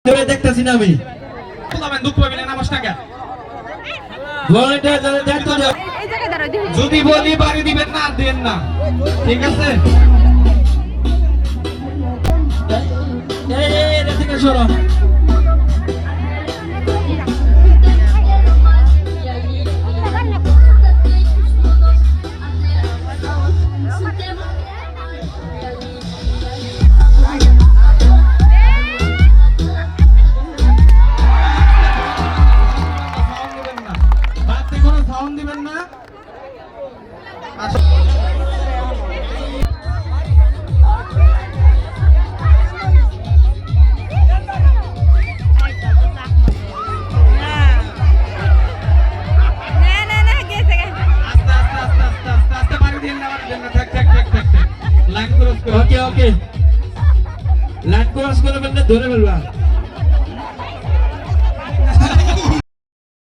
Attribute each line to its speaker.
Speaker 1: ধরে দেখতেছি না আমি
Speaker 2: দুঃখ পাবেন না 5 টাকা
Speaker 1: ভলেন্টিয়ার যারা দায়িত্ব দাও
Speaker 2: যদি বলি বাড়ি দিবেন না আর দেন না ঠিক আছে
Speaker 1: এই এটা থেকে সরো
Speaker 2: সাউন্ড দিবেন না
Speaker 1: ওকে ওকে লাইন ক্রস করে ফেললে ধরে ফেলবা